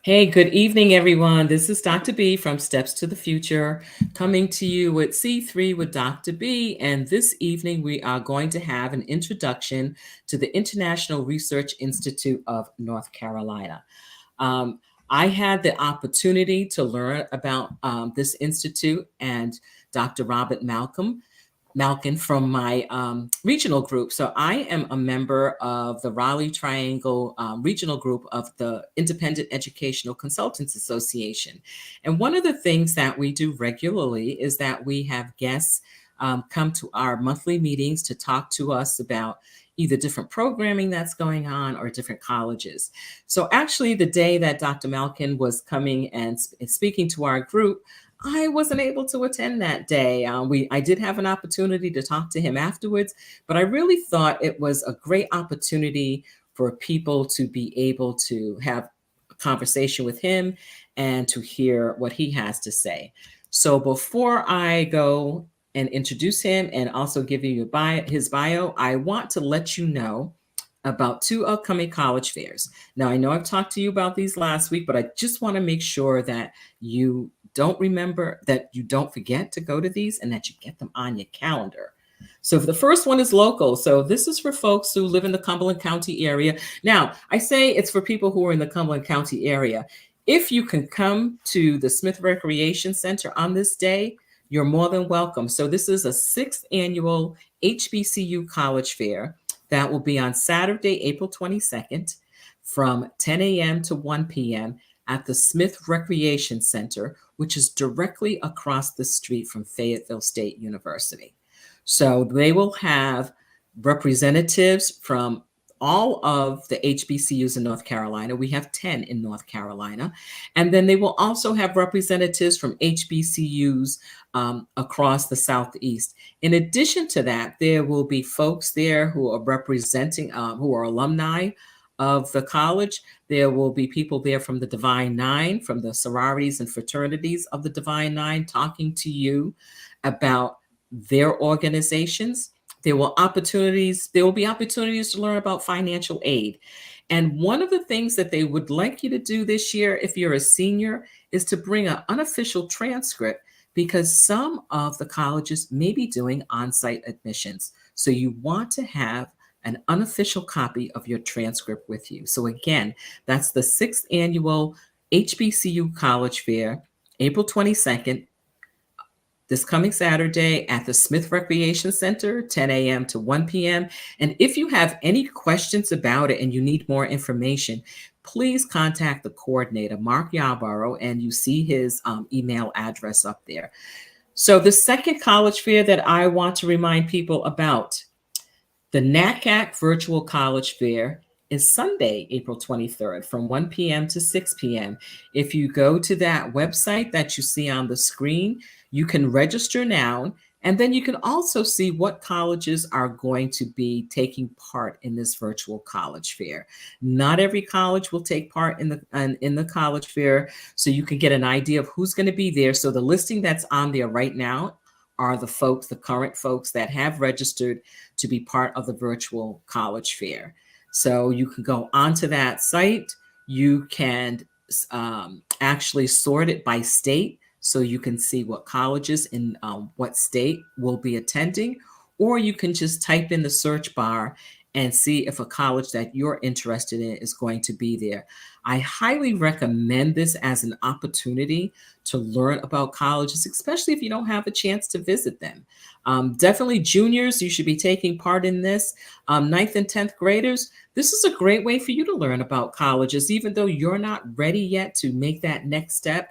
Hey, good evening, everyone. This is Dr. B from Steps to the Future, coming to you with C3 with Dr. B. And this evening, we are going to have an introduction to the International Research Institute of North Carolina. Um, I had the opportunity to learn about this institute and Dr. Robert Malkin from my regional group. So I am a member of the Raleigh Triangle regional group of the Independent Educational Consultants Association. And one of the things that we do regularly is that we have guests come to our monthly meetings to talk to us about either different programming that's going on or different colleges. So actually, the day that Dr. Malkin was coming and speaking to our group, I wasn't able to attend that day. I did have an opportunity to talk to him afterwards, but I really thought it was a great opportunity for people to be able to have a conversation with him and to hear what he has to say. So before I go and introduce him and also give you his bio, I want to let you know about two upcoming college fairs. Now, I know I've talked to you about these last week, but I just want to make sure that you you don't forget to go to these and that you get them on your calendar. So the first one is local. So this is for folks who live in the Cumberland County area. Now, I say it's for people who are in the Cumberland County area. If you can come to the Smith Recreation Center on this day, you're more than welcome. So this is a sixth annual HBCU College Fair that will be on Saturday, April 22nd from 10 a.m. to 1 p.m. at the Smith Recreation Center, which is directly across the street from Fayetteville State University. So they will have representatives from all of the HBCUs in North Carolina. We have 10 in North Carolina. And then they will also have representatives from HBCUs across the Southeast. In addition to that, there will be folks there who are representing, who are alumni of the college. There will be people there from the Divine Nine, from the sororities and fraternities of the Divine Nine, talking to you about their organizations. There will be opportunities to learn about financial aid. And one of the things that they would like you to do this year, if you're a senior, is to bring an unofficial transcript because some of the colleges may be doing on site admissions. So you want to have an unofficial copy of your transcript with you. So, again, that's the sixth annual HBCU College Fair, April 22nd, this coming Saturday at the Smith Recreation Center, 10 a.m. to 1 p.m. And if you have any questions about it and you need more information, please contact the coordinator, Mark Yarborough, and you see his email address up there. So, the second college fair that I want to remind people about, the NACAC Virtual College Fair, is Sunday, April 23rd from 1 p.m. to 6 p.m. If you go to that website that you see on the screen, you can register now, and then you can also see what colleges are going to be taking part in this virtual college fair. Not every college will take part in the college fair, so you can get an idea of who's going to be there. So the listing that's on there right now are the current folks that have registered to be part of the virtual college fair. So you can go onto that site. You can actually sort it by state so you can see what colleges in what state will be attending, or you can just type in the search bar and see if a college that you're interested in is going to be there. I highly recommend this as an opportunity to learn about colleges, especially if you don't have a chance to visit them. Definitely juniors, you should be taking part in this. Ninth and 10th graders, this is a great way for you to learn about colleges, even though you're not ready yet to make that next step.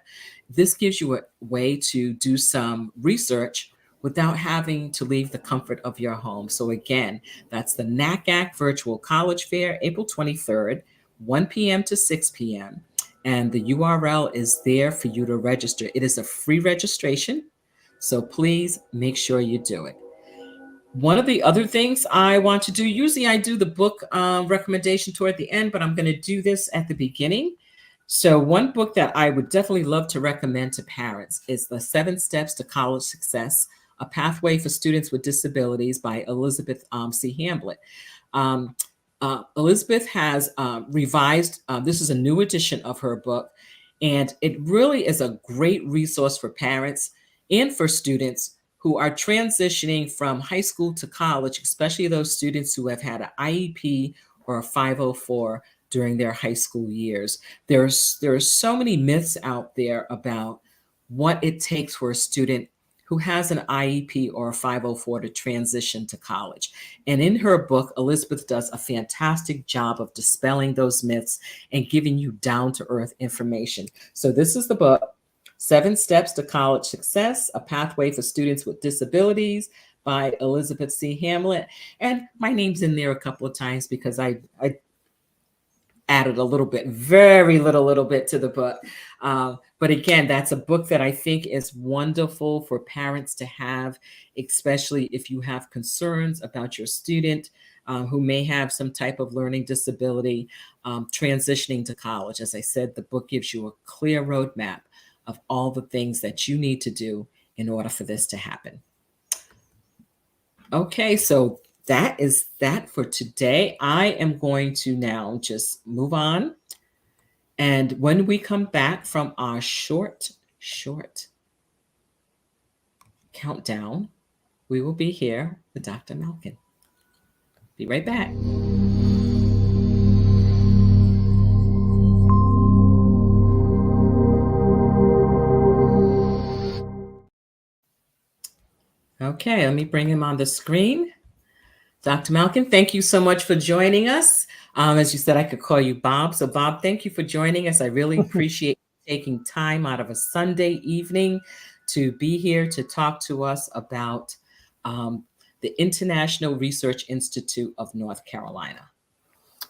This gives you a way to do some research without having to leave the comfort of your home. So again, that's the NACAC Virtual College Fair, April 23rd, 1 p.m. to 6 p.m. And the URL is there for you to register. It is a free registration, so please make sure you do it. One of the other things I want to do, usually I do the book recommendation toward the end, but I'm going to do this at the beginning. So, one book that I would definitely love to recommend to parents is The 7 Steps to College Success, A Pathway for Students with Disabilities by Elizabeth C. Hamblett. Um, Elizabeth has revised, this is a new edition of her book, and it really is a great resource for parents and for students who are transitioning from high school to college, especially those students who have had an IEP or a 504 during their high school years. There are so many myths out there about what it takes for a student who has an IEP or a 504 to transition to college. And in her book, Elizabeth does a fantastic job of dispelling those myths and giving you down to earth information. So, this is the book, Seven Steps to College Success, A Pathway for Students with Disabilities by Elizabeth C. Hamlet. And my name's in there a couple of times because I added a little bit, very little bit to the book. But again, that's a book that I think is wonderful for parents to have, especially if you have concerns about your student who may have some type of learning disability transitioning to college. As I said, the book gives you a clear roadmap of all the things that you need to do in order for this to happen. Okay, so that is that for today. I am going to now just move on. And when we come back from our short countdown, we will be here with Dr. Malkin. Be right back. Okay, let me bring him on the screen. Dr. Malkin, thank you so much for joining us. As you said, I could call you Bob. So, Bob, thank you for joining us. I really appreciate taking time out of a Sunday evening to be here to talk to us about the International Research Institute of North Carolina.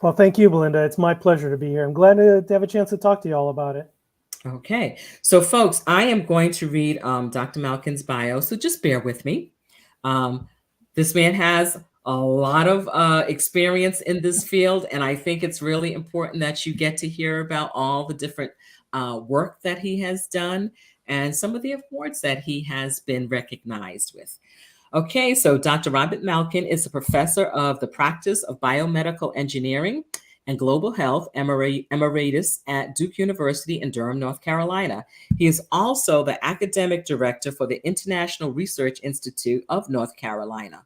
Well, thank you, Belinda. It's my pleasure to be here. I'm glad to have a chance to talk to you all about it. Okay. So, folks, I am going to read Dr. Malkin's bio, so just bear with me. This man has a lot of experience in this field, and I think it's really important that you get to hear about all the different work that he has done and some of the awards that he has been recognized with. Okay, so Dr. Robert Malkin is a professor of the practice of biomedical engineering and global health emeritus at Duke University in Durham, North Carolina. He is also the academic director for the International Research Institute of North Carolina.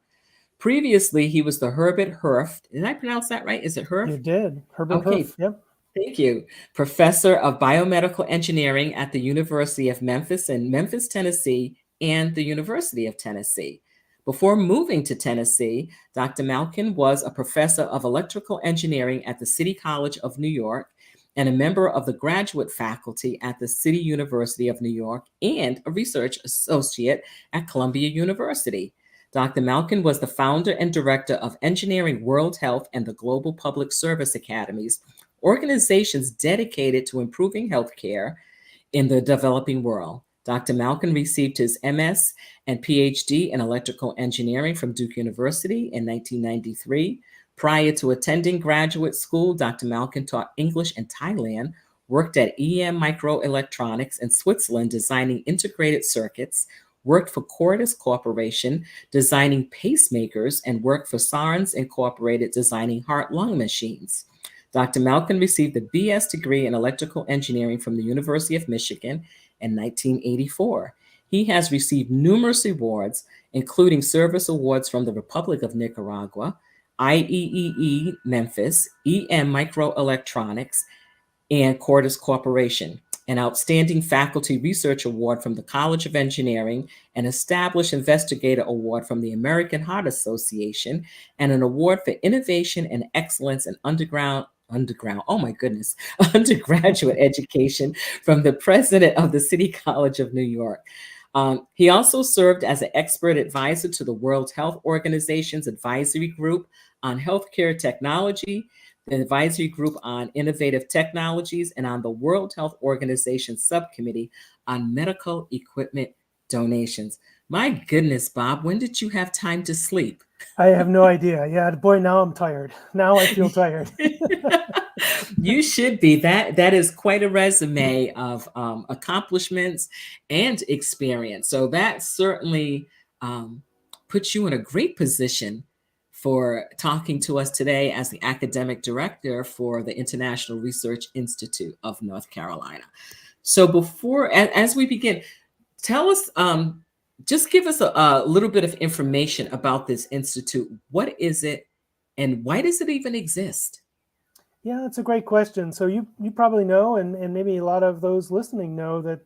Previously, he was the Herbert Hurf. Did I pronounce that right? Is it Hurf? You did. Herbert Okay. Hurf. Yep. Thank you. Professor of Biomedical Engineering at the University of Memphis in Memphis, Tennessee, and the University of Tennessee. Before moving to Tennessee, Dr. Malkin was a professor of electrical engineering at the City College of New York and a member of the graduate faculty at the City University of New York and a research associate at Columbia University. Dr. Malkin was the founder and director of Engineering World Health and the Global Public Service Academies, organizations dedicated to improving healthcare in the developing world. Dr. Malkin received his MS and PhD in electrical engineering from Duke University in 1993. Prior to attending graduate school, Dr. Malkin taught English in Thailand, worked at EM Microelectronics in Switzerland, designing integrated circuits, worked for Cordis Corporation, designing pacemakers, and worked for Sarnes Incorporated, designing heart-lung machines. Dr. Malkin received the BS degree in electrical engineering from the University of Michigan in 1984. He has received numerous awards, including service awards from the Republic of Nicaragua, IEEE Memphis, EM Microelectronics, and Cordis Corporation, an Outstanding Faculty Research Award from the College of Engineering, an Established Investigator Award from the American Heart Association, and an award for innovation and excellence in undergraduate education from the president of the City College of New York. He also served as an expert advisor to the World Health Organization's advisory group on healthcare technology, the advisory group on innovative technologies, and on the World Health Organization subcommittee on medical equipment donations. My goodness, Bob, when did you have time to sleep? I have no idea. Yeah, boy, now I'm tired. Now I feel tired. You should be. That is quite a resume of accomplishments and experience. So that certainly puts you in a great position for talking to us today as the academic director for the International Research Institute of North Carolina. So as we begin, tell us, just give us a little bit of information about this institute. What is it, and why does it even exist? Yeah, that's a great question. So you probably know, and maybe a lot of those listening know, that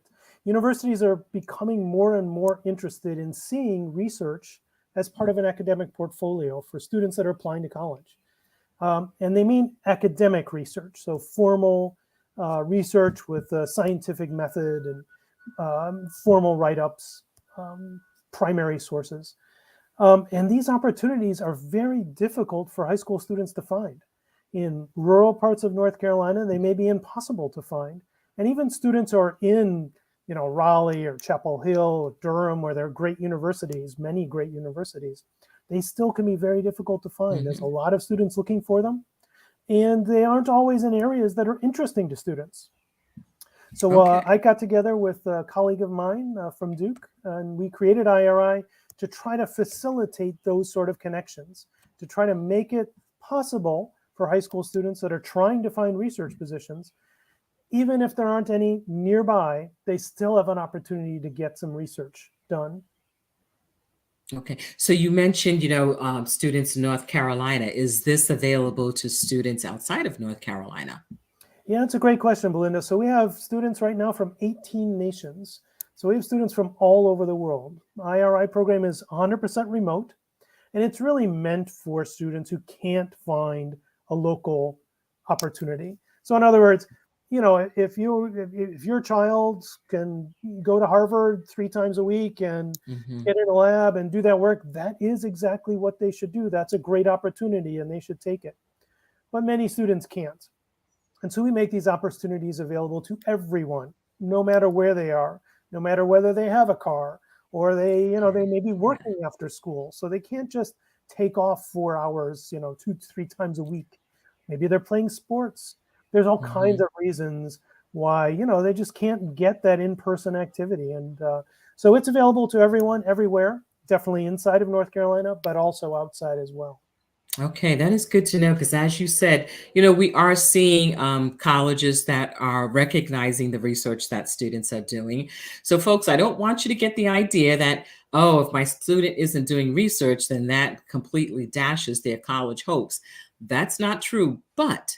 universities are becoming more and more interested in seeing research as part of an academic portfolio for students that are applying to college. And they mean academic research, so formal research with a scientific method and formal write-ups, primary sources. And these opportunities are very difficult for high school students to find. In rural parts of North Carolina, they may be impossible to find. And even students who are in, Raleigh or Chapel Hill or Durham, where there are great universities, many great universities, they still can be very difficult to find. There's a lot of students looking for them, and they aren't always in areas that are interesting to students. So I got together with a colleague of mine from Duke, and we created IRI to try to facilitate those sort of connections, to try to make it possible for high school students that are trying to find research positions, even if there aren't any nearby, they still have an opportunity to get some research done. Okay, so you mentioned, students in North Carolina. Is this available to students outside of North Carolina? Yeah, it's a great question, Belinda. So we have students right now from 18 nations. So we have students from all over the world. IRI program is 100% remote, and it's really meant for students who can't find a local opportunity. So in other words, if your child can go to Harvard 3 times a week and get in a lab and do that work, that is exactly what they should do. That's a great opportunity, and they should take it. But many students can't. And so we make these opportunities available to everyone, no matter where they are, no matter whether they have a car or they may be working after school. So they can't just take off 4 hours, 2-3 times a week. Maybe they're playing sports. There's all kinds of reasons why, they just can't get that in-person activity. And so it's available to everyone, everywhere, definitely inside of North Carolina, but also outside as well. Okay, that is good to know because, as you said, we are seeing colleges that are recognizing the research that students are doing. So, folks, I don't want you to get the idea that, oh, if my student isn't doing research, then that completely dashes their college hopes. That's not true. But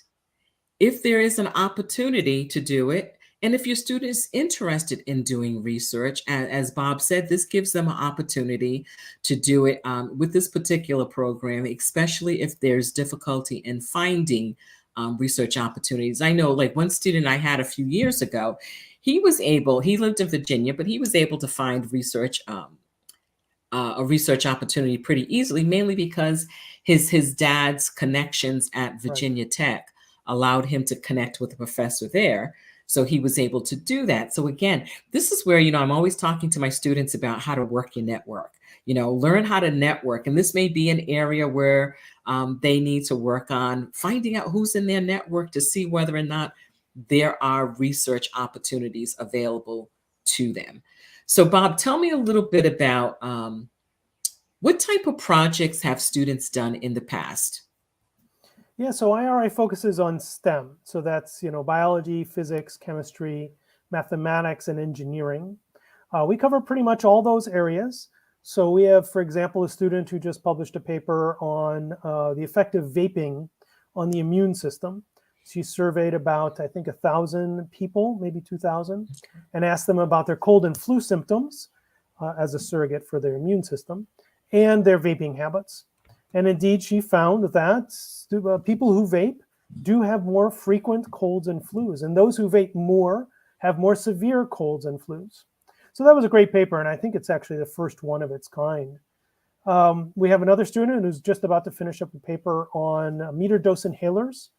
if there is an opportunity to do it, and if your student is interested in doing research, as Bob said, this gives them an opportunity to do it with this particular program, especially if there's difficulty in finding research opportunities. I know, like one student I had a few years ago, he lived in Virginia, but he was able to find a research opportunity pretty easily, mainly because his dad's connections at Virginia Tech allowed him to connect with a professor there. So he was able to do that. So again, this is where, I'm always talking to my students about how to work your network, learn how to network. And this may be an area where they need to work on finding out who's in their network to see whether or not there are research opportunities available to them. So Bob, tell me a little bit about what type of projects have students done in the past? Yeah, so IRI focuses on STEM. So that's, biology, physics, chemistry, mathematics, and engineering. We cover pretty much all those areas. So we have, for example, a student who just published a paper on the effect of vaping on the immune system. She surveyed about, I think, 1,000 people, maybe 2,000, and asked them about their cold and flu symptoms as a surrogate for their immune system and their vaping habits. And indeed, she found that people who vape do have more frequent colds and flus, and those who vape more have more severe colds and flus. So that was a great paper, and I think it's actually the first one of its kind. We have another student who's just about to finish up a paper on meter dose inhalers.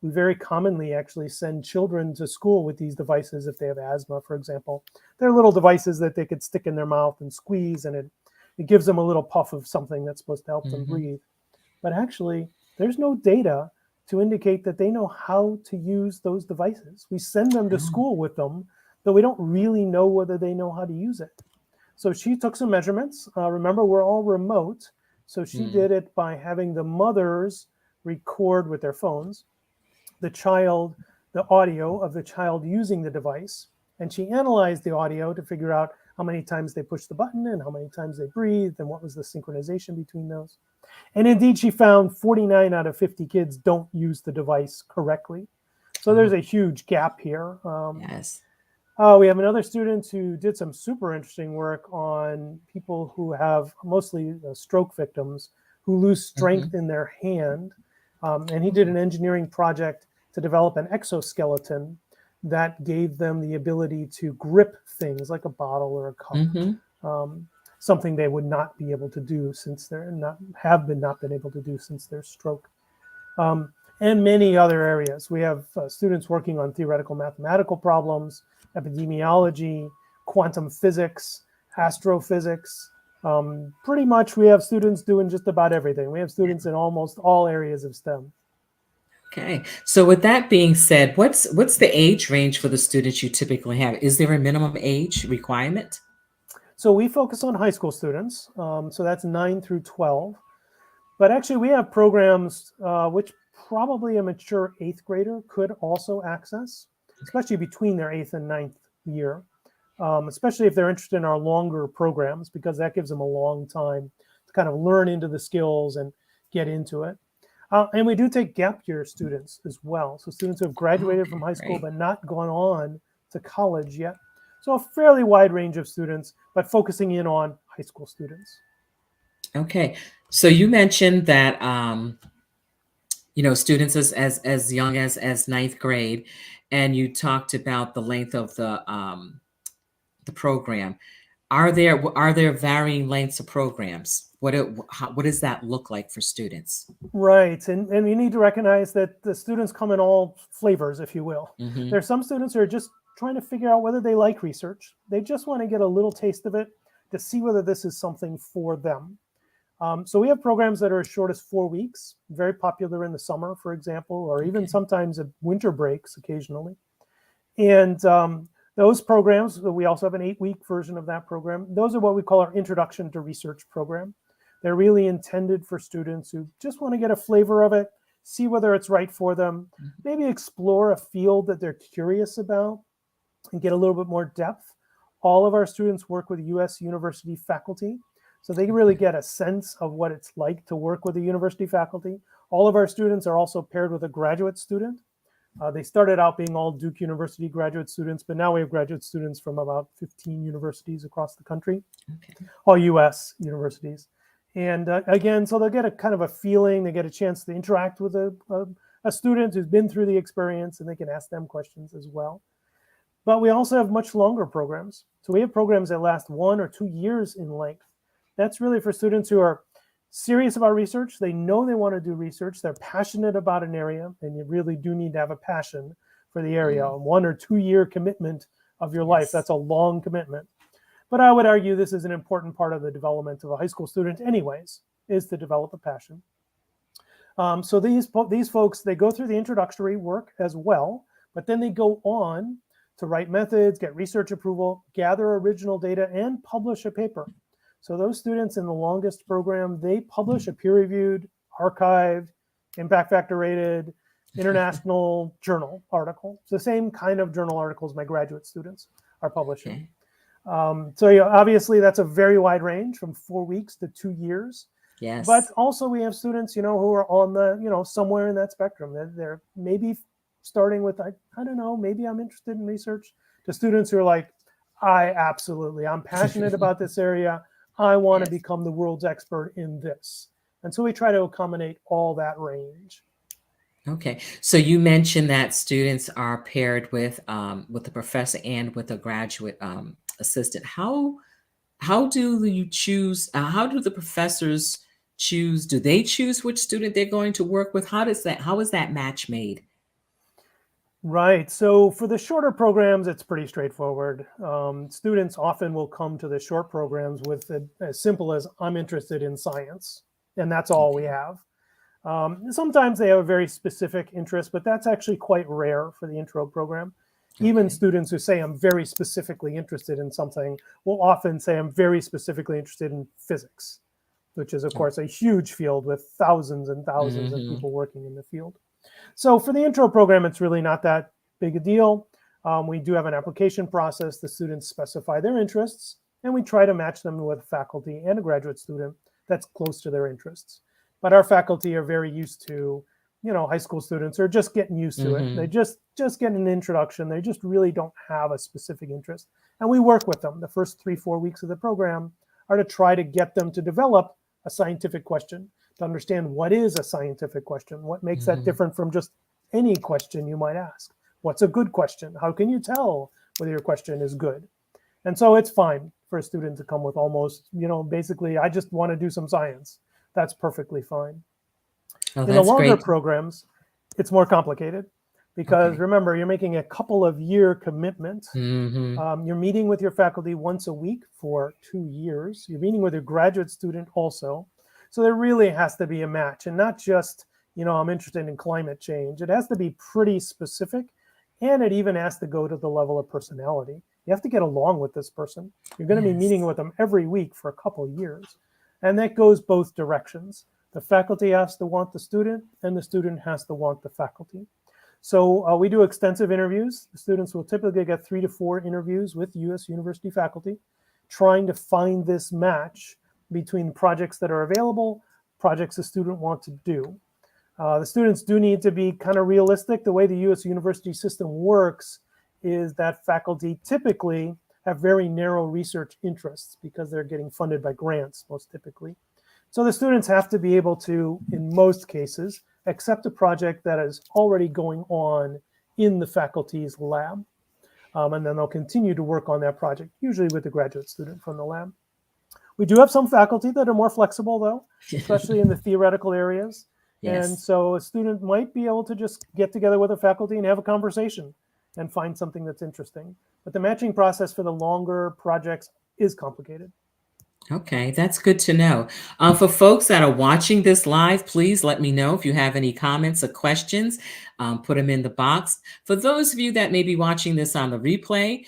We very commonly actually send children to school with these devices if they have asthma, for example. They're little devices that they could stick in their mouth and squeeze, and it gives them a little puff of something that's supposed to help them breathe. But actually, there's no data to indicate that they know how to use those devices. We send them to school with them, but we don't really know whether they know how to use it. So she took some measurements. Remember, we're all remote. So she Mm. did it by having the mothers record with their phones the child, the audio of the child using the device. And she analyzed the audio to figure out how many times they pushed the button and how many times they breathed and what was the synchronization between those. And indeed, she found 49 out of 50 kids don't use the device correctly. So there's Oh, a huge gap here. yes. We have another student who did some super interesting work on people who have mostly stroke victims who lose strength Hmm. in their hand. And he did an engineering project to develop an exoskeleton that gave them the ability to grip things like a bottle or a cup, Hmm. um, something they would not be able to do since they're not been able to do since their stroke. Um, and many other areas. We have students working on theoretical mathematical problems, epidemiology, quantum physics, astrophysics. Pretty much we have students doing just about everything. We have students in almost all areas of STEM. Okay. So with that being said, what's the age range for the students you typically have? Is there a minimum age requirement? So we focus on high school students. So that's 9 through 12. But actually, we have programs which probably a mature eighth grader could also access, especially between their eighth and ninth year, especially if they're interested in our longer programs, because that gives them a long time to kind of learn into the skills and get into it. And we do take gap year students as well. So students who have graduated from Okay, high school great. but not gone on to college yet. So a fairly wide range of students, but focusing in on high school students. Okay. So you mentioned that students as young as ninth grade, and you talked about the length of the program. Are there varying lengths of programs? What does that look like for students? Right. And you need to recognize that the students come in all flavors, if you will. Hmm. There are some students who are just trying to figure out whether they like research. They just want to get a little taste of it to see whether this is something for them. So we have programs that are as short as 4 weeks, very popular in the summer, for example, or even Okay. sometimes at winter breaks occasionally. And those programs, we also have an 8-week version of that program. Those are what we call our Introduction to Research program. They're really intended for students who just want to get a flavor of it, see whether it's right for them, maybe explore a field that they're curious about and get a little bit more depth. All of our students work with US university faculty, so they really get a sense of what it's like to work with a university faculty. All of our students are also paired with a graduate student. They started out being all Duke University graduate students, but now we have graduate students from about 15 universities across the country, Okay. all US universities. And again, so they'll get a kind of a feeling, they get a chance to interact with a student who's been through the experience, and they can ask them questions as well. But we also have much longer programs. So we have programs that last 1 or 2 years in length. That's really for students who are serious about research. They know they want to do research. They're passionate about an area, and you really do need to have a passion for the area. Mm, A 1 or 2 year commitment of your life, yes. that's a long commitment. But I would argue this is an important part of the development of a high school student anyways, is to develop a passion. So these folks, they go through the introductory work as well, but then they go on to write methods, get research approval, gather original data, and publish a paper. So those students in the longest program, they publish a peer-reviewed, archived, impact factor rated, international journal article. It's the same kind of journal articles my graduate students are publishing. Okay. So obviously that's a very wide range from 4 weeks to 2 years. But Yes. also we have students, who are on the, somewhere in that spectrum. They're maybe starting with, I don't know, maybe I'm interested in research, to students who are like, I'm passionate about this area. I want to Yes. become the world's expert in this. And so we try to accommodate all that range. Okay. So you mentioned that students are paired with a professor and with a graduate assistant. How do you choose? How do the professors choose? Do they choose which student they're going to work with? How is that match made? Right. So for the shorter programs, it's pretty straightforward. Students often will come to the short programs with as simple as, I'm interested in science, and that's all we Okay. have. Sometimes they have a very specific interest, but that's actually quite rare for the intro program. Even Okay. students who say, I'm very specifically interested in something, will often say, I'm very specifically interested in physics. which is, of course, a huge field with thousands and thousands of Mm-hmm. people working in the field. So for the intro program, it's really not that big a deal. We do have an application process. The students specify their interests, and we try to match them with faculty and a graduate student that's close to their interests. But our faculty are very used to, high school students are just getting used to it. They Mm-hmm. just get an introduction. They just really don't have a specific interest. And we work with them. The first 3-4 weeks of the program are to try to get them to develop a scientific question, to understand what is a scientific question, what makes that Mm-hmm. different from just any question you might ask. What's a good question? How can you tell whether your question is good? And so it's fine for a student to come with almost, basically, I just want to do some science. That's perfectly fine. Oh, In the that's longer great. programs, it's more complicated because Okay. remember, you're making a couple of year commitment. Mm-hmm. You're meeting with your faculty once a week for 2 years. You're meeting with your graduate student also. So there really has to be a match, and not just, I'm interested in climate change. It has to be pretty specific, and it even has to go to the level of personality. You have to get along with this person. You're going to be meeting Yes. with them every week for a couple of years. And that goes both directions. The faculty has to want the student, and the student has to want the faculty. So we do extensive interviews. The students will typically get 3 to 4 interviews with U.S. university faculty, trying to find this match between projects that are available, projects the student wants to do. The students do need to be kind of realistic. The way the U.S. university system works is that faculty typically have very narrow research interests because they're getting funded by grants most typically. So the students have to be able to, in most cases, accept a project that is already going on in the faculty's lab. And then they'll continue to work on that project, usually with the graduate student from the lab. We do have some faculty that are more flexible, though, especially in the theoretical areas. And Yes. so a student might be able to just get together with a faculty and have a conversation and find something that's interesting. But the matching process for the longer projects is complicated. Okay, that's good to know. For folks that are watching this live, please let me know if you have any comments or questions. Put them in the box. For those of you that may be watching this on the replay,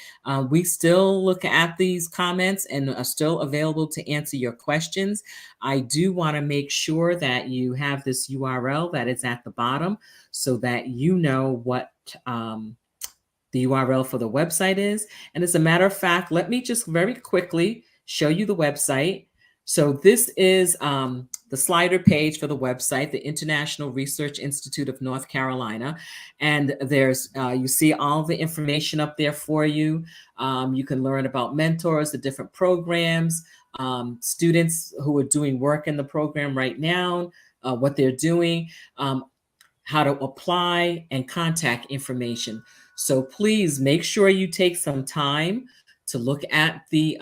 we still look at these comments and are still available to answer your questions. I do want to make sure that you have this URL that is at the bottom so that you know what. The URL for the website is. And as a matter of fact, let me just very quickly show you the website. So this is the slider page for the website, the International Research Institute of North Carolina. And there's, you see all the information up there for you. You can learn about mentors, the different programs, students who are doing work in the program right now, what they're doing, how to apply, and contact information. So please make sure you take some time to look at the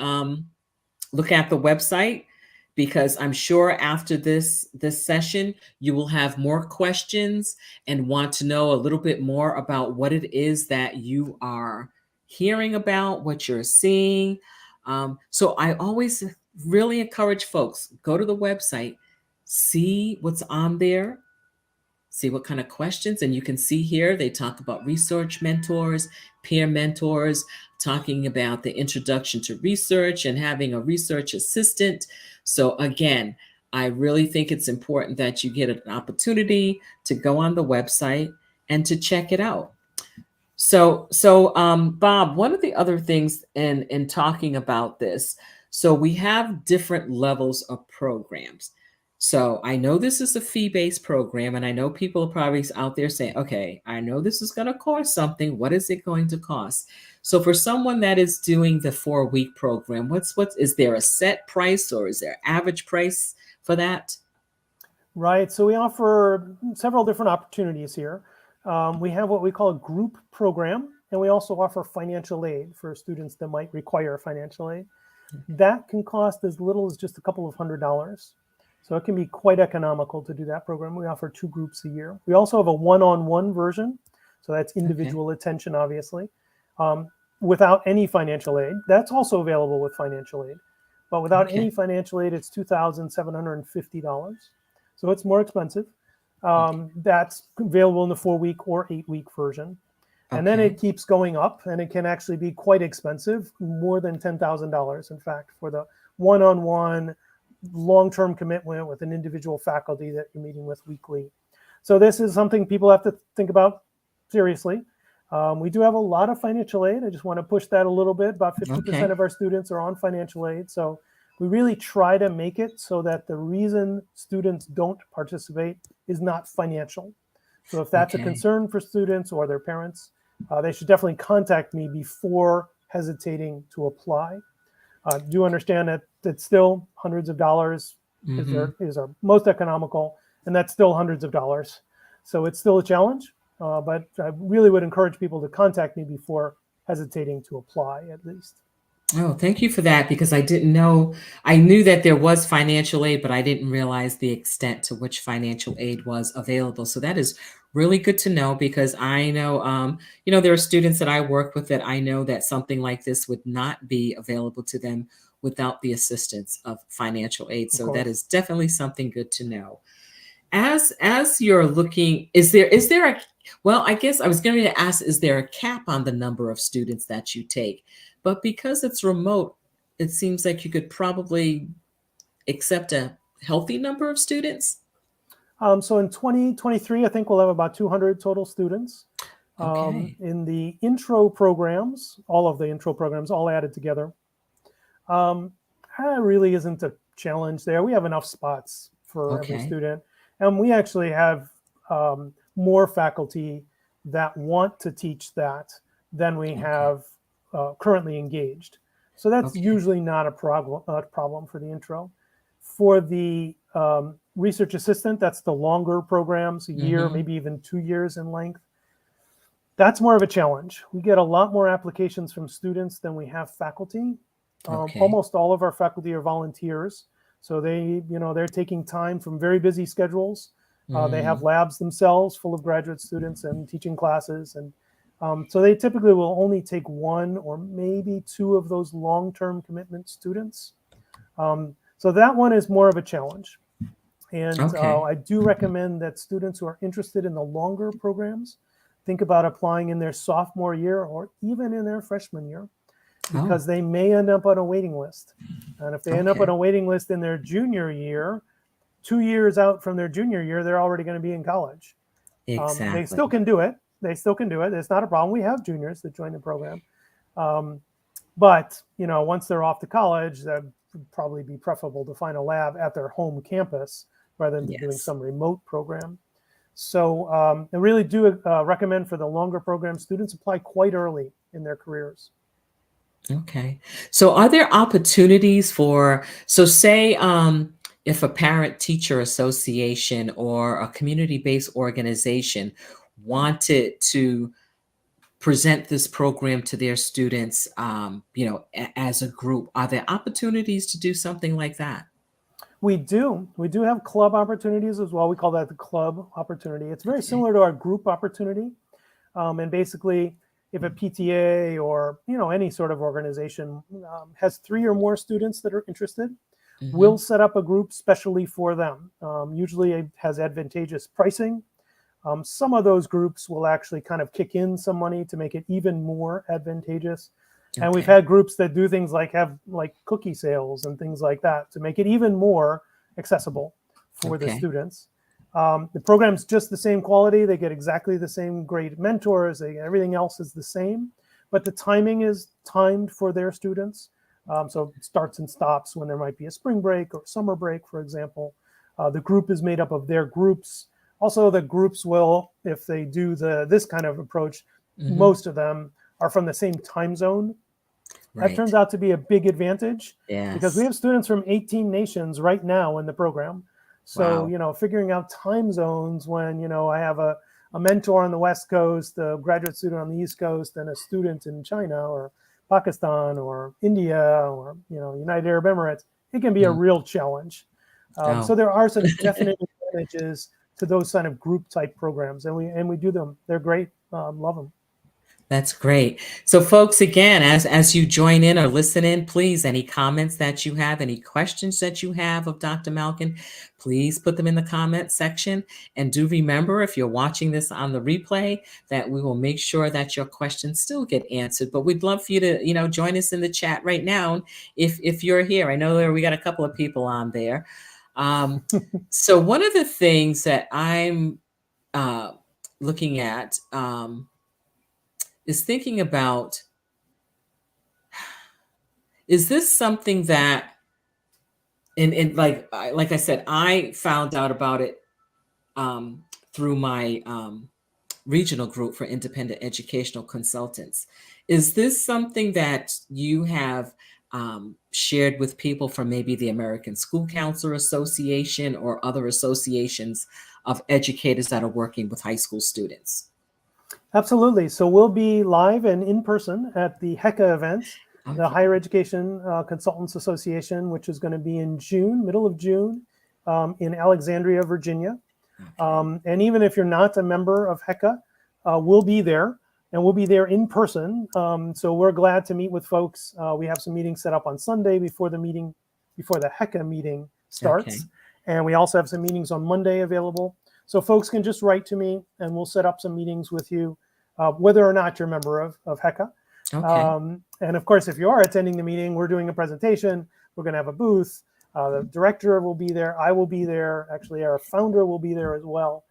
website, because I'm sure after this session you will have more questions and want to know a little bit more about what it is that you are hearing about, what you're seeing. So I always really encourage folks, go to the website, see what's on there, see what kind of questions. And you can see here they talk about research mentors, peer mentors, talking about the introduction to research and having a research assistant. So again, I really think it's important that you get an opportunity to go on the website and to check it out. So Bob, one of the other things in talking about this, so we have different levels of programs. So I know this is a fee-based program, and I know people are probably out there saying, okay, I know this is going to cost something. What is it going to cost? So for someone that is doing the 4-week program, what's is there a set price, or is there average price for that? Right. So we offer several different opportunities here. We have what we call a group program, and we also offer financial aid for students that might require financial aid. That can cost as little as just a couple of $100s. So it can be quite economical to do that program. We offer 2 groups a year. We also have a one-on-one version. So that's Okay. individual attention, obviously, without any financial aid. That's also available with financial aid. But without any Okay. financial aid, it's $2,750. So it's more expensive. Okay. That's available in the 4-week or 8-week version. And then Okay. it keeps going up, and it can actually be quite expensive, more than $10,000, in fact, for the one-on-one long-term commitment with an individual faculty that you're meeting with weekly. So this is something people have to think about seriously. We do have a lot of financial aid. I just want to push that a little bit. About 50% Okay. of our students are on financial aid. So we really try to make it so that the reason students don't participate is not financial. So if that's a Okay. concern for students or their parents, they should definitely contact me before hesitating to apply. Do understand that it's still hundreds of dollars is our most economical, and that's still hundreds of dollars. So it's still a challenge, but I really would encourage people to contact me before hesitating to apply, at least. Oh, thank you for that because I didn't know. I knew that there was financial aid, but I didn't realize the extent to which financial aid was available. So that is really good to know because I know, there are students that I work with that I know that something like this would not be available to them without the assistance of financial aid. Of So that course. is definitely something good to know. As you're looking, is there a well, I guess I was going to ask, is there a cap on the number of students that you take? But because it's remote, it seems like you could probably accept a healthy number of students. So in 2023, I think we'll have about 200 total students. Okay. In the intro programs, all of the intro programs, all added together, really isn't a challenge there. We have enough spots for every Okay. student. And we actually have more faculty that want to teach that than we Okay. have currently engaged. So that's Okay. usually not a problem for the intro. For the research assistant, that's the longer programs, a year, Mm-hmm. maybe even 2 years in length. That's more of a challenge. We get a lot more applications from students than we have faculty. Okay. Almost all of our faculty are volunteers, so they're taking time from very busy schedules. They have Mm, labs themselves full of graduate students and teaching classes, and so they typically will only take one or maybe two of those long-term commitment students. So that one is more of a challenge. And okay. I do recommend that students who are interested in the longer programs think about applying in their sophomore year or even in their freshman year, Oh, because they may end up on a waiting list. And if they end up on okay. a waiting list in their junior year, 2 years out from their junior year, they're already going to be in college. They still Exactly. can do it. They still can do it. It's not a problem. We have juniors that join the program. Um, but once they're off to college, that would probably be preferable to find a lab at their home campus rather than doing Yes. some remote program. So I really do recommend for the longer program, students apply quite early in their careers. Okay. So are there opportunities so say if a parent teacher association or a community-based organization wanted to present this program to their students, as a group, are there opportunities to do something like that? We do. We do have club opportunities as well. We call that the club opportunity. It's very Okay. similar to our group opportunity. And basically, if a PTA or any sort of organization has 3 or more students that are interested, we'll Hmm. set up a group specially for them. Usually, it has advantageous pricing. Some of those groups will actually kind of kick in some money to make it even more advantageous. And we've Okay. had groups that do things like have like cookie sales and things like that to make it even more accessible for the Okay. students. The program's just the same quality. They get exactly the same great mentors. Everything else is the same, but the timing is timed for their students. So it starts and stops when there might be a spring break or summer break, for example. The group is made up of their groups. Also, the groups will, if they do this kind of approach, Hmm. most of them are from the same time zone. That turns Right. out to be a big advantage because we Yes. have students from 18 nations right now in the program. So, Wow. figuring out time zones when, I have a mentor on the West Coast, a graduate student on the East Coast, and a student in China or Pakistan or India or, United Arab Emirates, it can be a Mm. real challenge. So Oh, there are some definite advantages to those kind of group type programs, and we do them. They're great. Love them. That's great. So, folks, again, as you join in or listen in, please, any comments that you have, any questions that you have of Dr. Malkin, please put them in the comment section. And do remember, if you're watching this on the replay, that we will make sure that your questions still get answered. But we'd love for you to, join us in the chat right now if you're here. I know we got a couple of people on there. So one of the things that I'm looking at is thinking about, is this something that, and like I said, I found out about it um, through my regional group for independent educational consultants. Is this something that you have shared with people from maybe the American School Counselor Association or other associations of educators that are working with high school students? Absolutely. So we'll be live and in person at the HECA event, the Okay. Higher Education Consultants Association, which is going to be in June, middle of June, in Alexandria, Virginia. Okay. And even if you're not a member of HECA, we'll be there, and we'll be there in person. So we're glad to meet with folks. We have some meetings set up on Sunday before the HECA meeting Okay. starts. And we also have some meetings on Monday available. So folks can just write to me, and we'll set up some meetings with you, whether or not you're a member of HECA. Okay. And of course, if you are attending the meeting, we're doing a presentation. We're going to have a booth. The director will be there. I will be there. Actually, our founder will be there as well.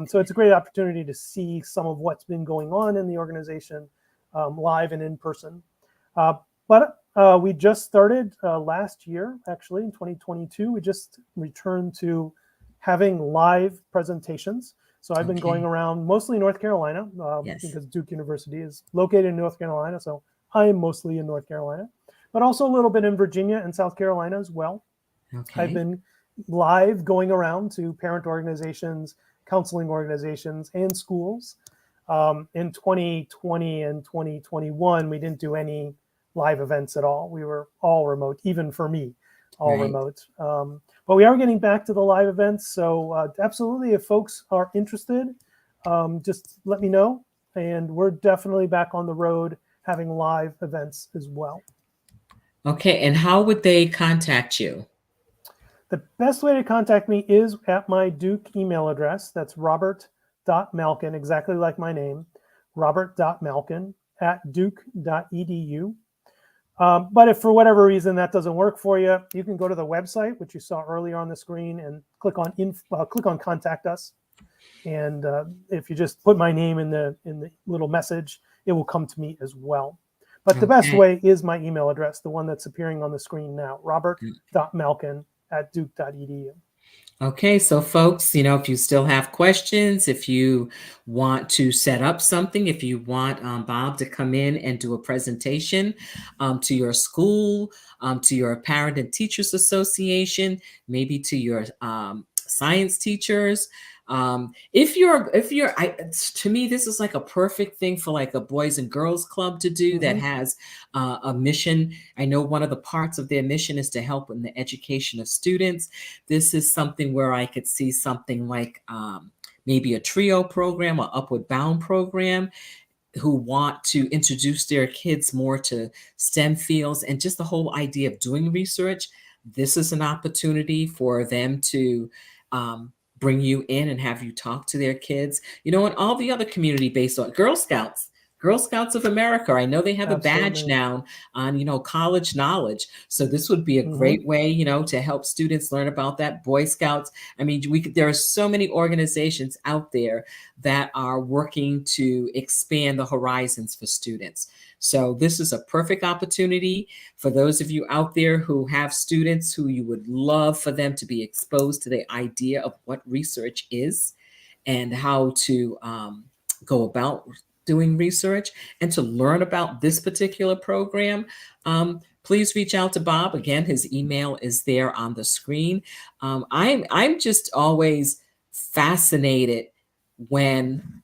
So it's a great opportunity to see some of what's been going on in the organization live and in person. But we just started last year, actually, in 2022. We just returned to having live presentations. So I've been going Okay. around mostly North Carolina Yes. because Duke University is located in North Carolina. So I'm mostly in North Carolina, but also a little bit in Virginia and South Carolina as well. I've Okay. been live going around to parent organizations, counseling organizations, and schools. In 2020 and 2021, we didn't do any live events at all. We were all remote, even for me, all Right. remote. But we are getting back to the live events. So absolutely, if folks are interested, just let me know. And we're definitely back on the road having live events as well. Okay. And how would they contact you? The best way to contact me is at my Duke email address. That's robert.malkin, exactly like my name, robert.malkin@duke.edu. But if for whatever reason that doesn't work for you, you can go to the website, which you saw earlier on the screen, and click on Contact Us. And if you just put my name in the little message, it will come to me as well. But the best Okay. way is my email address, the one that's appearing on the screen now, robert.malkin@duke.edu. Okay, so folks, if you still have questions, if you want to set up something, if you want Bob to come in and do a presentation to your school, to your parent and teachers association, maybe to your science teachers. To me, this is like a perfect thing for like a boys and girls club to do that Mm-hmm. has a mission. I know one of the parts of their mission is to help in the education of students. This is something where I could see something like maybe a trio program or upward bound program, who want to introduce their kids more to STEM fields and just the whole idea of doing research. This is an opportunity for them to bring you in and have you talk to their kids. And all the other community based on Girl Scouts of America. I know they have a badge Absolutely. now on, college knowledge. So this would be a Mm-hmm. great way, to help students learn about that. Boy Scouts. I mean, there are so many organizations out there that are working to expand the horizons for students. So this is a perfect opportunity for those of you out there who have students who you would love for them to be exposed to the idea of what research is and how to go about doing research and to learn about this particular program. Please reach out to Bob. Again, his email is there on the screen. I'm just always fascinated when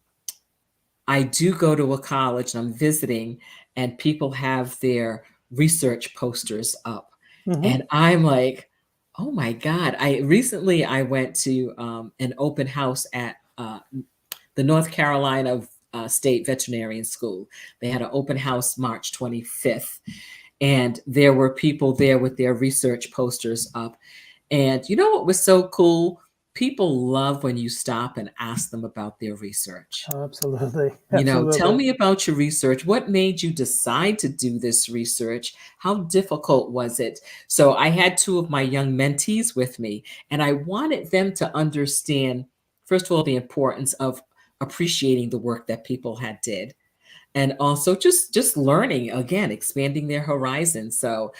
I do go to a college and I'm visiting and people have their research posters up. Mm-hmm. And I'm like, oh my God. I went to an open house at the North Carolina State Veterinarian School. They had an open house March 25th, and there were people there with their research posters up. And you know what was so cool? People love when you stop and ask them about their research. Absolutely. Tell Absolutely. me about your research. What made you decide to do this research? How difficult was it? So I had two of my young mentees with me, and I wanted them to understand, first of all, the importance of appreciating the work that people had did, and also just learning again, expanding their horizons. So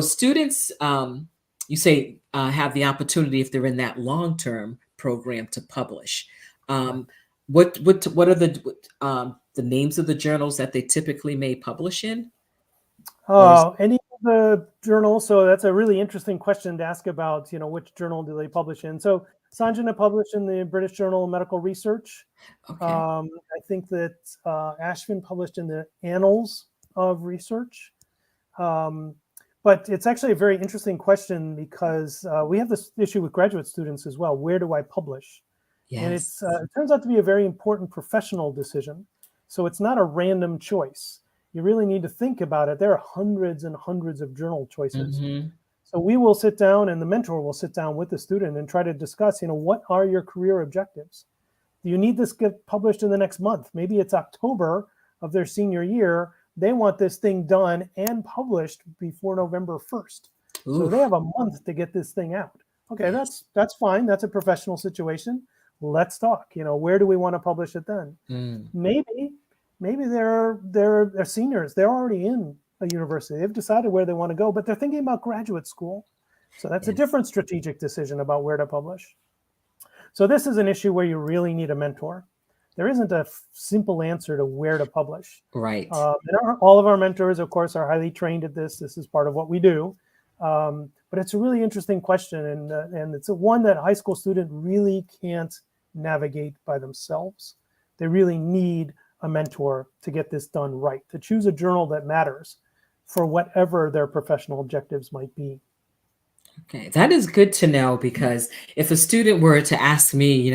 students, you say, have the opportunity if they're in that long-term program to publish. Right. Um, what are the names of the journals that they typically may publish in? Or is Any of the journals? So that's a really interesting question to ask about, which journal do they publish in? So Sanjana published in the British Journal of Medical Research. okay? I think that Ashvin published in the Annals of Research. Um, but it's actually a very interesting question because we have this issue with graduate students as well. Where do I publish? And Yes. it turns out to be a very important professional decision. So it's not a random choice. You really need to think about it. There are hundreds and hundreds of journal choices. Hmm. So we will sit down and the mentor will sit down with the student and try to discuss, what are your career objectives? Do you need this get published in the next month? Maybe it's October of their senior year. They want this thing done and published before November 1st. So they Oof. have a month to get this thing out. Okay, Yes. that's fine. That's a professional situation. Let's talk. Where do we want to publish it then? Mm. Maybe they're seniors. They're already in a university. They've decided where they want to go, but they're thinking about graduate school. So that's a Yes. different strategic decision about where to publish. So this is an issue where you really need a mentor. There isn't a simple answer to where to publish. Right. All of our mentors, of course, are highly trained at this. This is part of what we do. But it's a really interesting question, and it's one that a high school student really can't navigate by themselves. They really need a mentor to get this done right, to choose a journal that matters for whatever their professional objectives might be. Okay, that is good to know because if a student were to ask me,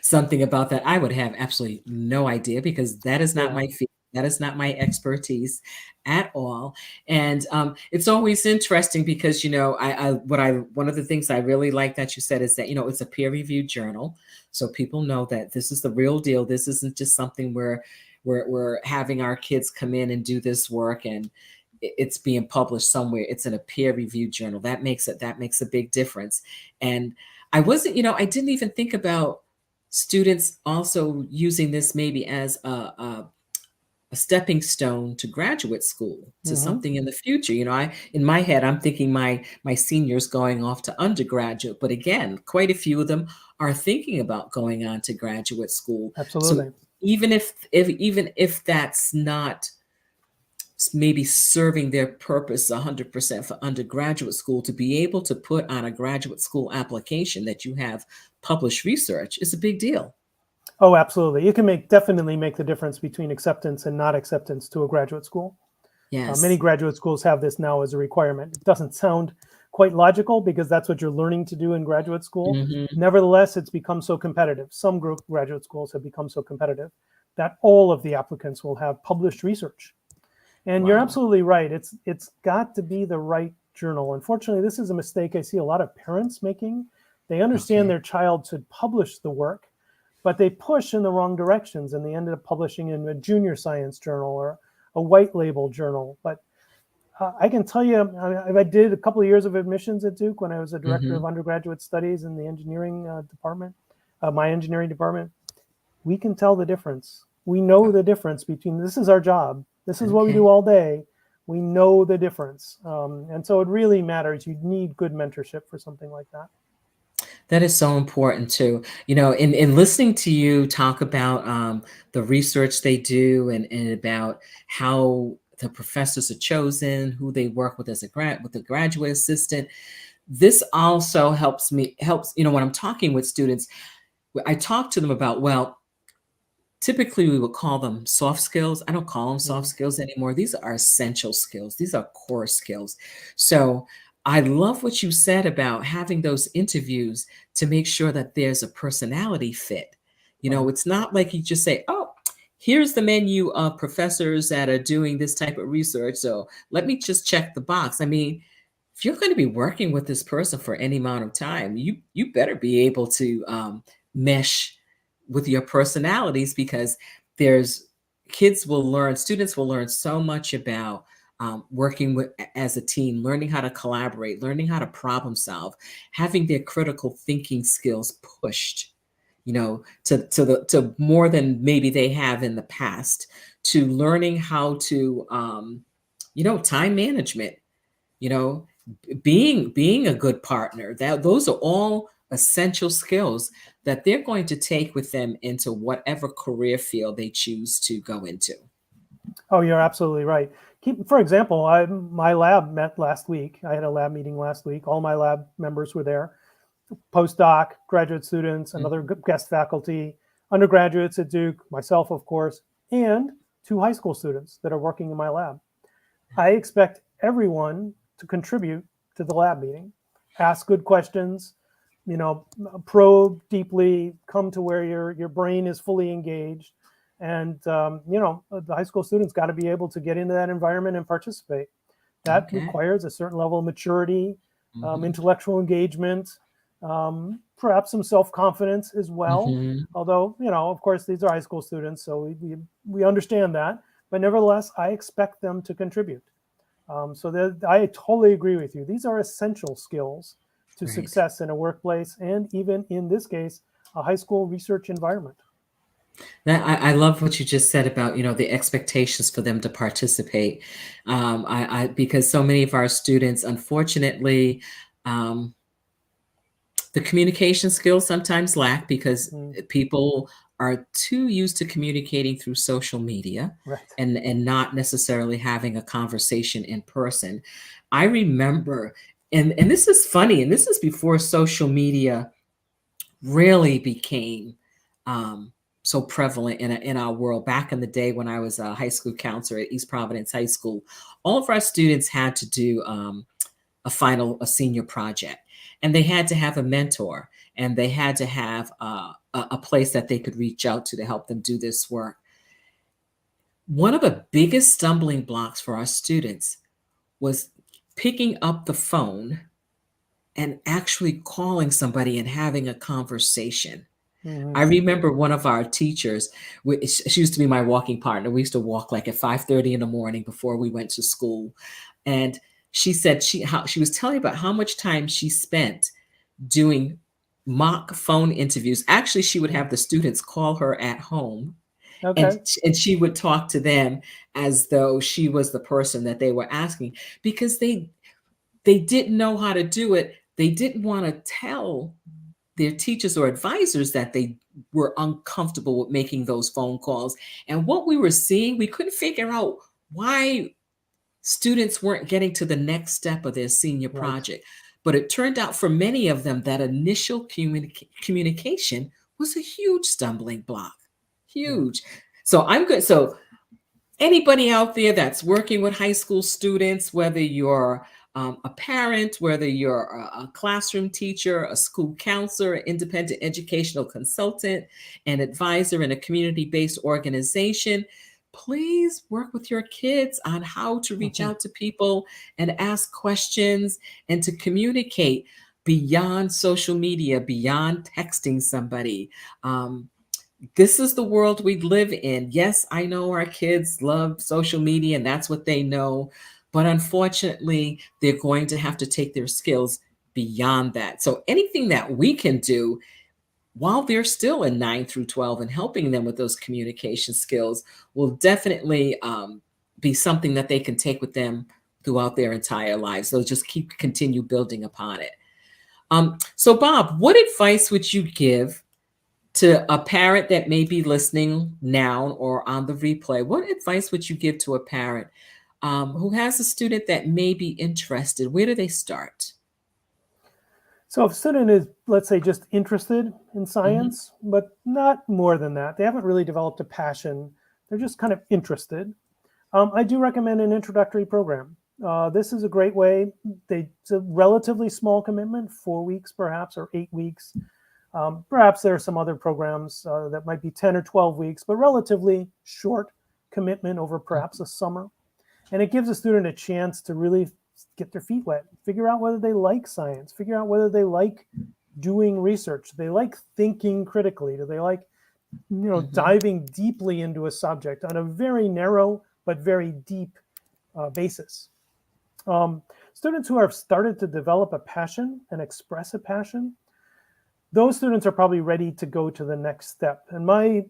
something about that, I would have absolutely no idea because that is not Yeah. my field. That is not my expertise at all. And it's always interesting because, one of the things I really like that you said is that, it's a peer-reviewed journal. So people know that this is the real deal. This isn't just something where we're having our kids come in and do this work and it's being published somewhere. It's in a peer-reviewed journal. That makes a big difference. And I didn't even think about students also using this maybe as a stepping stone to graduate school, to Hmm. something in the future. In my head, I'm thinking my seniors going off to undergraduate, but again, quite a few of them are thinking about going on to graduate school. So Absolutely. even if that's not maybe serving their purpose 100% for undergraduate school, to be able to put on a graduate school application that you have published research is a big deal. Oh, absolutely. It can definitely make the difference between acceptance and not acceptance to a graduate school. Many Yes. graduate schools have this now as a requirement. It doesn't sound quite logical because that's what you're learning to do in graduate school. Hmm. Nevertheless, it's become so competitive. Some graduate schools have become so competitive that all of the applicants will have published research. And you're Wow. absolutely right. It's got to be the right journal. Unfortunately, this is a mistake I see a lot of parents making. They understand Okay. their child should publish the work, but they push in the wrong directions and they ended up publishing in a junior science journal or a white label journal. But I can tell you, I did a couple of years of admissions at Duke when I was a director Hmm. of undergraduate studies in the engineering department, my engineering department. We can tell the difference. We know the difference between this is our job. This is what we do Okay. all day. We know the difference. And so it really matters. You need good mentorship for something like that. That is so important too. In listening to you talk about the research they do and about how the professors are chosen, who they work with as with a graduate assistant, this also helps, when I'm talking with students, I talk to them about, well, typically we would call them soft skills. I don't call them soft Mm-hmm. skills anymore. These are essential skills. These are core skills. So I love what you said about having those interviews to make sure that there's a personality fit. Right. It's not like you just say, oh, here's the menu of professors that are doing this type of research. So let me just check the box. I mean, if you're going to be working with this person for any amount of time, you better be able to mesh with your personalities, because there's students will learn so much about working with as a team, learning how to collaborate, learning how to problem solve, having their critical thinking skills pushed, to more than maybe they have in the past, to learning how to time management, you know being a good partner. That those are all essential skills that they're going to take with them into whatever career field they choose to go into. Oh, you're absolutely right. For example, my lab met last week. I had a lab meeting last week. All my lab members were there, postdoc, graduate students, and other guest faculty, undergraduates at Duke, myself, of course, and 2 high school students that are working in my lab. I expect everyone to contribute to the lab meeting, ask good questions, probe deeply, come to where your brain is fully engaged. And, the high school students got to be able to get into that environment and participate. That Okay. requires a certain level of maturity, Hmm. intellectual engagement, perhaps some self-confidence as well. Hmm. Although, of course, these are high school students, so we understand that. But nevertheless, I expect them to contribute. So I totally agree with you. These are essential skills to Right. success in a workplace, and even in this case, a high school research environment. I love what you just said about the expectations for them to participate. Because so many of our students, unfortunately, um, the communication skills sometimes lack, because Mm, people are too used to communicating through social media, right. and not necessarily having a conversation in person. I remember, and this is funny, and this is before social media really became um, so prevalent in our world. Back in the day when I was a high school counselor at East Providence High School, all of our students had to do a senior project, and they had to have a mentor, and they had to have a place that they could reach out to help them do this work. One of the biggest stumbling blocks for our students was picking up the phone and actually calling somebody and having a conversation. Hmm. I remember one of our teachers, she used to be my walking partner. We used to walk like at 5:30 in the morning before we went to school. And she said she was telling about how much time she spent doing mock phone interviews. Actually, she would have the students call her at home, Okay. and she would talk to them as though she was the person that they were asking, because they didn't know how to do it. They didn't want to tell their teachers or advisors that they were uncomfortable with making those phone calls. And what we were seeing, we couldn't figure out why students weren't getting to the next step of their senior Right. project. But it turned out for many of them that initial communication was a huge stumbling block. Yeah. Huge. So I'm good. So anybody out there that's working with high school students, whether you're a parent, whether you're a classroom teacher, a school counselor, an independent educational consultant, an advisor in a community based organization, please work with your kids on how to reach Mhm. out to people and ask questions and to communicate beyond social media, beyond texting somebody. This is the world we live in. Yes, I know our kids love social media and that's what they know, but unfortunately, they're going to have to take their skills beyond that. So anything that we can do while they're still in 9 through 12 and helping them with those communication skills will definitely be something that they can take with them throughout their entire lives. So just continue building upon it. So Bob, what advice would you give to a parent that may be listening now or on the replay? What advice would you give to a parent who has a student that may be interested? Where do they start? So if a student is, let's say, just interested in Hmm. science, but not more than that, they haven't really developed a passion, they're just kind of interested, I do recommend an introductory program. This is a great way. It's a relatively small commitment, 4 weeks perhaps, or 8 weeks. Perhaps there are some other programs that might be 10 or 12 weeks, but relatively short commitment over perhaps a summer. And it gives a student a chance to really get their feet wet, figure out whether they like science, figure out whether they like doing research, do they like thinking critically, do they like Mm-hmm. diving deeply into a subject on a very narrow but very deep basis. Students who have started to develop a passion and express a passion, those students are probably ready to go to the next step. And my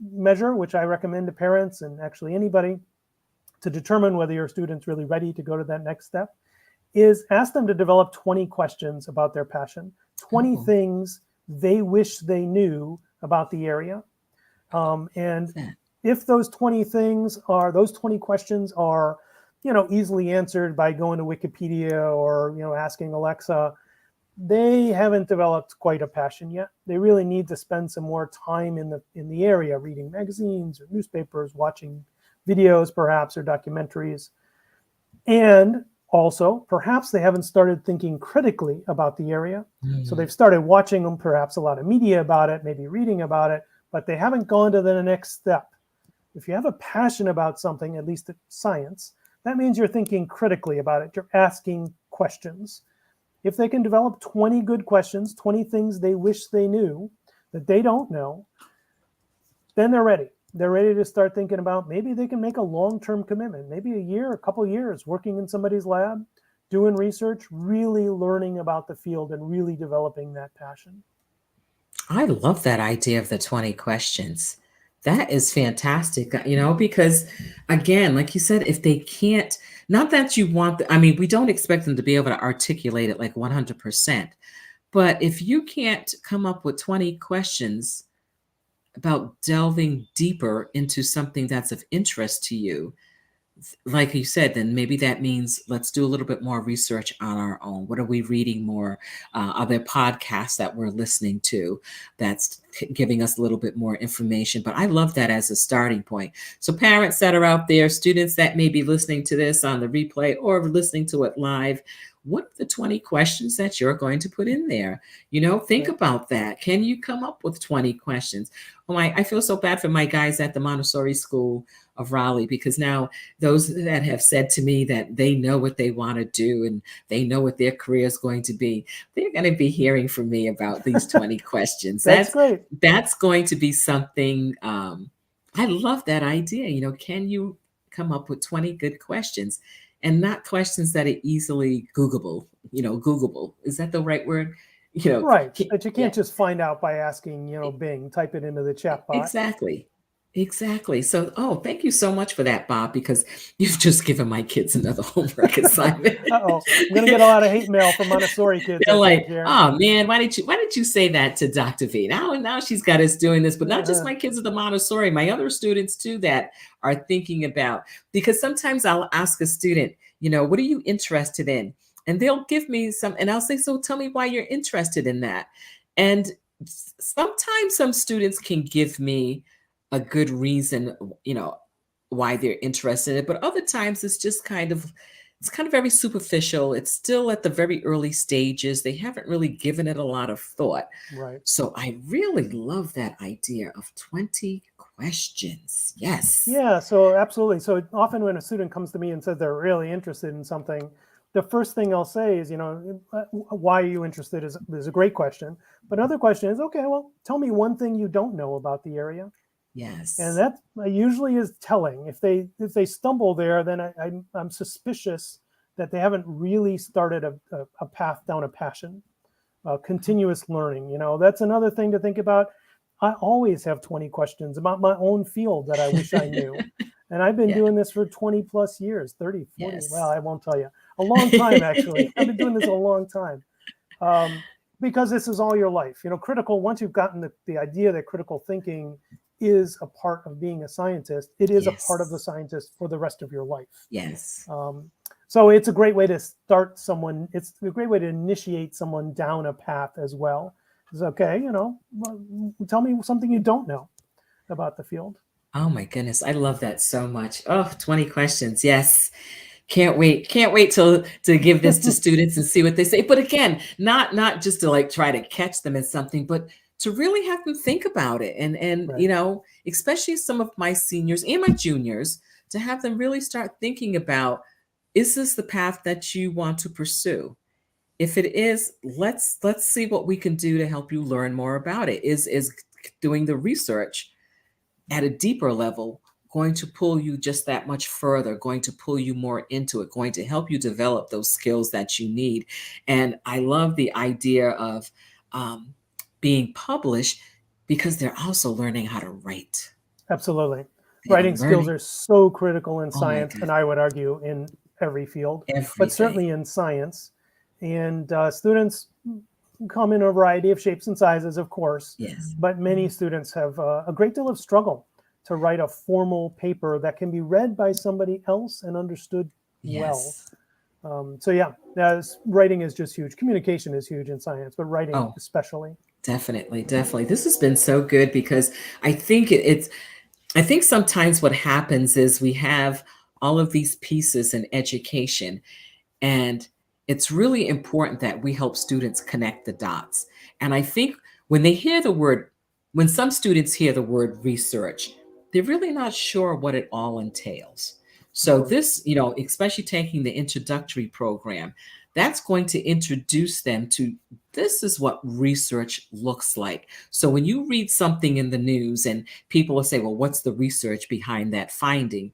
measure, which I recommend to parents and actually anybody to determine whether your student's really ready to go to that next step, is ask them to develop 20 questions about their passion, 20 Oh, things they wish they knew about the area. And that. if those 20 questions are, easily answered by going to Wikipedia or, asking Alexa, they haven't developed quite a passion yet. They really need to spend some more time in the area, reading magazines or newspapers, watching videos perhaps or documentaries. And also, perhaps they haven't started thinking critically about the area. So Mm. they've started watching perhaps a lot of media about it, maybe reading about it, but they haven't gone to the next step. If you have a passion about something, at least science, that means you're thinking critically about it. You're asking questions. If they can develop 20 good questions, 20 things they wish they knew that they don't know, then they're ready. They're ready to start thinking about maybe they can make a long-term commitment, maybe a year, a couple years working in somebody's lab, doing research, really learning about the field and really developing that passion. I love that idea of the 20 questions. That is fantastic, because again, like you said, if they can't, not that you want, I mean, we don't expect them to be able to articulate it like 100%, but if you can't come up with 20 questions about delving deeper into something that's of interest to you, like you said, then maybe that means let's do a little bit more research on our own. What are we reading more? Are there podcasts that we're listening to that's giving us a little bit more information? But I love that as a starting point. So, parents that are out there, students that may be listening to this on the replay or listening to it live, what are the 20 questions that you're going to put in there? Think Yeah. about that. Can you come up with 20 questions? Oh, I feel so bad for my guys at the Montessori School of Raleigh, because now those that have said to me that they know what they want to do and they know what their career is going to be, they're going to be hearing from me about these 20 questions. That's That's great. that's going to be something. I love that idea. Can you come up with 20 good questions, and not questions that are easily Googleable? Googleable, is that the right word? You know, Right. ca- That you yeah, can't just find out by asking, Bing, type it into the chat bot. exactly. Exactly. So, thank you so much for that, Bob, because you've just given my kids another homework assignment. Uh-oh. I'm going to get a lot of hate mail from Montessori kids, They're I think, like, here. "Oh man, why did you say that to Dr. V?" Now she's got us doing this, but not just Uh-huh. my kids at the Montessori, my other students too that are thinking about, because sometimes I'll ask a student, what are you interested in? And they'll give me some, and I'll say, so tell me why you're interested in that. And sometimes some students can give me a good reason, why they're interested in it, but other times it's kind of very superficial. It's still at the very early stages. They haven't really given it a lot of thought. Right. So I really love that idea of 20 questions. Yes. Yeah, so absolutely. So often when a student comes to me and says they're really interested in something, the first thing I'll say is, why are you interested is a great question. But another question is, okay, well, tell me one thing you don't know about the area. And Yes. that usually is telling. If they stumble there, then I'm suspicious that they haven't really started a path down a passion, continuous learning. That's another thing to think about. I always have 20 questions about my own field that I wish I knew. And I've been Yeah. doing this for 20 plus years, 30, 40. Well, Yes. I won't tell you. A long time, actually. I've been doing this a long time. Because this is all your life. Once you've gotten the idea that critical thinking is a part of being a scientist, it is a part of the Yes. scientist for the rest of your life. Yes. So it's a great way to start someone. It's a great way to initiate someone down a path as well. It's okay, tell me something you don't know about the field. Oh my goodness. I love that so much. Oh, 20 questions. Yes. Can't wait till to give this to students and see what they say. But again, not just to like try to catch them at something, but to really have them think about it. And Right. especially some of my seniors and my juniors, to have them really start thinking about, is this the path that you want to pursue? If it is, let's see what we can do to help you learn more about it. Is doing the research at a deeper level going to pull you just that much further, going to pull you more into it, going to help you develop those skills that you need. And I love the idea of um, being published, because they're also learning how to write. Absolutely. They're Writing skills learning. are so critical in Oh my science, God, and I would argue in every field, but everything. certainly in science. And students come in a variety of shapes and sizes, of course, Yes. but many students have a great deal of struggle to write a formal paper that can be read by somebody else and understood well. Yes. So yeah, writing is just huge. Communication is huge in science, but writing Oh, especially. definitely, definitely. This has been so good, because I think it's I think sometimes what happens is we have all of these pieces in education, and it's really important that we help students connect the dots. And I think when they hear the word, when some students hear the word research, they're really not sure what it all entails. Of So course. this, especially taking the introductory program, that's going to introduce them to, this is what research looks like. So when you read something in the news and people will say, well, what's the research behind that finding?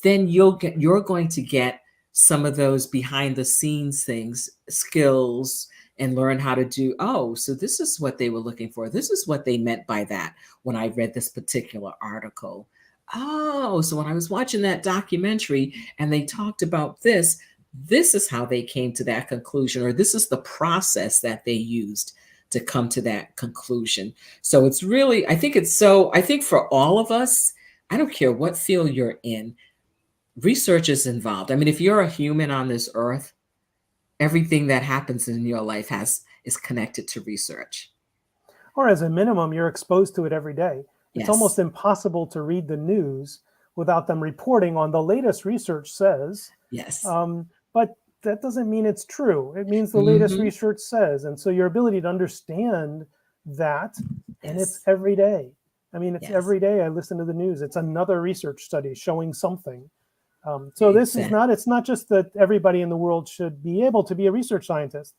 Then you're going to get some of those behind the scenes things, skills, and learn how to do, oh, so this is what they were looking for. This is what they meant by that when I read this particular article. Oh, so when I was watching that documentary and they talked about this is how they came to that conclusion, or this is the process that they used to come to that conclusion. So it's really, I think for all of us, I don't care what field you're in, research is involved. I mean, if you're a human on this earth, everything that happens in your life is connected to research. Or as a minimum, you're exposed to it every day. It's almost Yes. impossible to read the news without them reporting on the latest research says. Yes. But that doesn't mean it's true. It means the latest Mm-hmm. research says. And so your ability to understand that, and it's Yes. every day. I mean, it's Yes. every day I listen to the news. It's another research study showing something. So this is Exactly. not, it's not just that everybody in the world should be able to be a research scientist,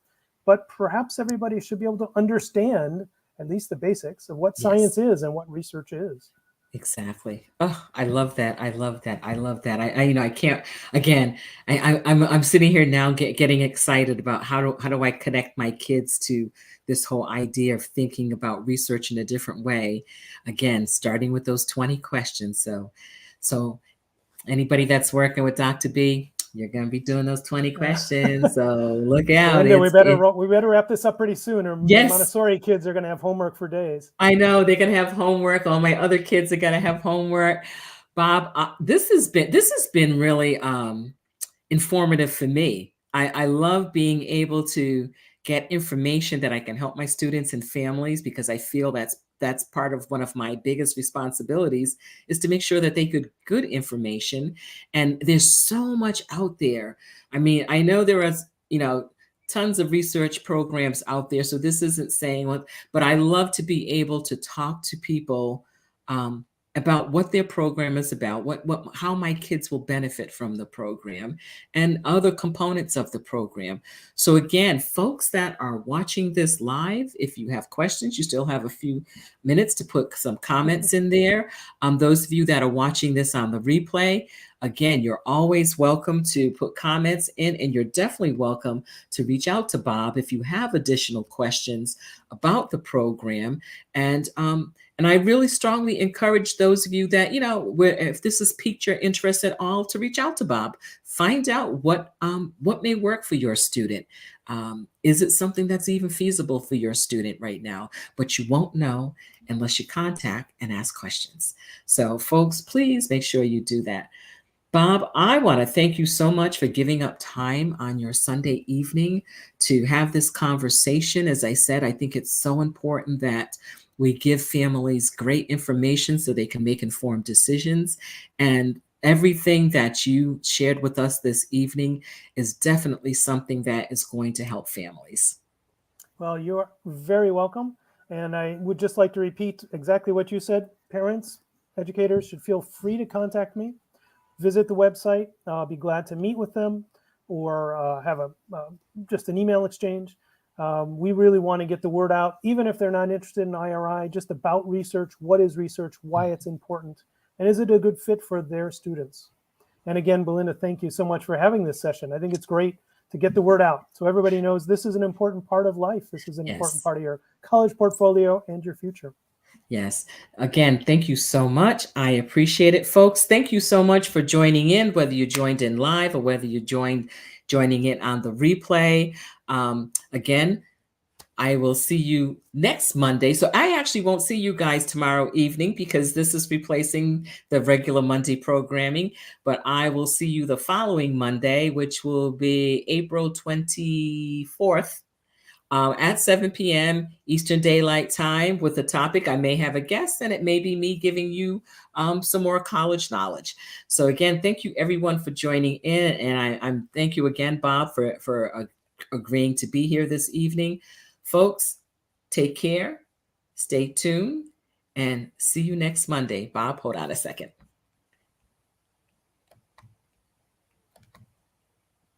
but perhaps everybody should be able to understand at least the basics of what Yes. science is and what research is. Exactly. Oh, I love that. I love that. I love that. I can't, again, I'm sitting here now getting excited about how do I connect my kids to this whole idea of thinking about research in a different way. Again, starting with those 20 questions. So anybody that's working with Dr. B, you're going to be doing those 20 questions. So look out. Linda, It we better wrap this up pretty soon, or the yes, Montessori kids are going to have homework for days. I know they're going to have homework. All my other kids are going to have homework. Bob, this has been really informative for me. I love being able to get information that I can help my students and families, because I feel that's part of one of my biggest responsibilities, is to make sure that they get good information. And there's so much out there. I mean, I know there is, tons of research programs out there. So this isn't saying what, but I love to be able to talk to people um, about what their program is about, how my kids will benefit from the program, and other components of the program. So again, folks that are watching this live, if you have questions, you still have a few minutes to put some comments in there. Those of you that are watching this on the replay, again, you're always welcome to put comments in, and you're definitely welcome to reach out to Bob if you have additional questions about the program. And I really strongly encourage those of you that, if this has piqued your interest at all, to reach out to Bob. Find out what may work for your student. Is it something that's even feasible for your student right now? But you won't know unless you contact and ask questions. So, folks, please make sure you do that. Bob, I want to thank you so much for giving up time on your Sunday evening to have this conversation. As I said, I think it's so important that we give families great information so they can make informed decisions. And everything that you shared with us this evening is definitely something that is going to help families. Well, you're very welcome. And I would just like to repeat exactly what you said. Parents, educators should feel free to contact me. Visit the website. I'll be glad to meet with them or have just an email exchange. We really want to get the word out, even if they're not interested in IRI, just about research. What is research? Why it's important? And is it a good fit for their students? And again, Belinda, thank you so much for having this session. I think it's great to get the word out so everybody knows this is an important part of life. This is an important Yes. part of your college portfolio and your future. Yes. Again, thank you so much. I appreciate it, folks. Thank you so much for joining in, whether you joined in live or whether you joining in on the replay. Again, I will see you next Monday. So I actually won't see you guys tomorrow evening because this is replacing the regular Monday programming. But I will see you the following Monday, which will be April 24th. At 7 p.m. Eastern Daylight Time with a topic. I may have a guest, and it may be me giving you some more college knowledge. So again, thank you everyone for joining in, and I'm thank you again, Bob, for agreeing to be here this evening. Folks, take care, stay tuned, and see you next Monday. Bob, hold on a second.